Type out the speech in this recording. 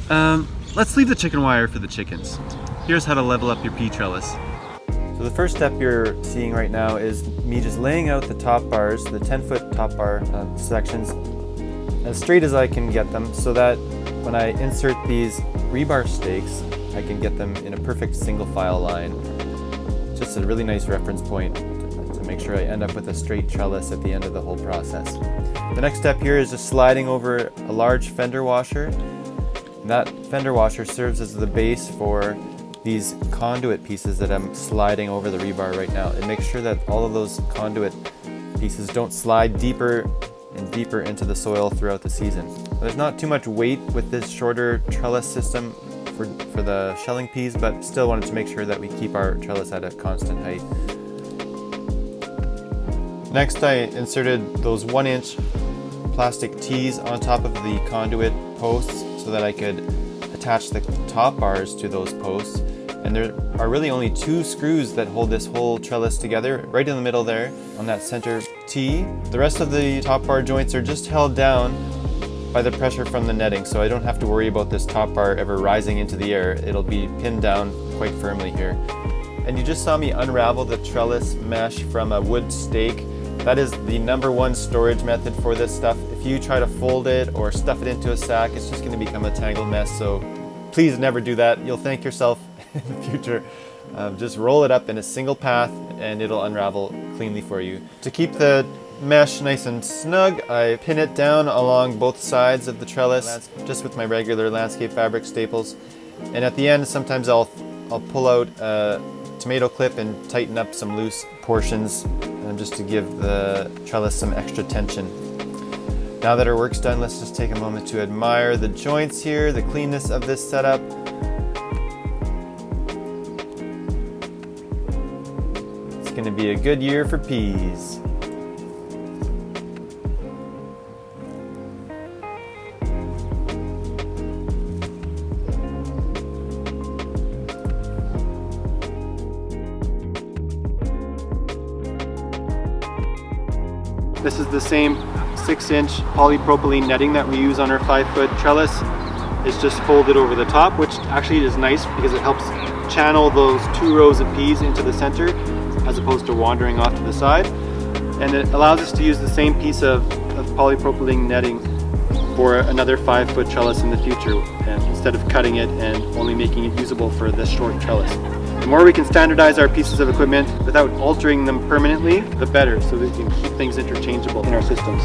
Let's leave the chicken wire for the chickens. Here's how to level up your pea trellis. So the first step you're seeing right now is me just laying out the top bars, the 10-foot top bar sections, as straight as I can get them, so that when I insert these rebar stakes, I can get them in a perfect single file line. Just a really nice reference point to make sure I end up with a straight trellis at the end of the whole process. The next step here is just sliding over a large fender washer. And that fender washer serves as the base for these conduit pieces that I'm sliding over the rebar right now. It makes sure that all of those conduit pieces don't slide deeper and deeper into the soil throughout the season. There's not too much weight with this shorter trellis system for the shelling peas, but still wanted to make sure that we keep our trellis at a constant height. Next, I inserted those 1-inch plastic tees on top of the conduit posts so that I could attach the top bars to those posts. And there are really only 2 screws that hold this whole trellis together, right in the middle there on that center tee. The rest of the top bar joints are just held down by the pressure from the netting, so I don't have to worry about this top bar ever rising into the air. It'll be pinned down quite firmly here. And you just saw me unravel the trellis mesh from a wood stake. That is the #1 storage method for this stuff. If you try to fold it or stuff it into a sack, it's just going to become a tangled mess, so please never do that. You'll thank yourself in the future. Just roll it up in a single path and it'll unravel cleanly for you. To keep the mesh nice and snug, I pin it down along both sides of the trellis just with my regular landscape fabric staples. And at the end, sometimes I'll pull out a tomato clip and tighten up some loose portions just to give the trellis some extra tension. Now that our work's done, let's just take a moment to admire the joints here, the cleanness of this setup. It's going to be a good year for peas. This is the same 6-inch polypropylene netting that we use on our 5-foot trellis. It's just folded over the top, which actually is nice because it helps channel those 2 rows of peas into the center as opposed to wandering off to the side. And it allows us to use the same piece of polypropylene netting for another 5-foot trellis in the future, and instead of cutting it and only making it usable for this short trellis. The more we can standardize our pieces of equipment without altering them permanently, the better, so that we can keep things interchangeable in our systems.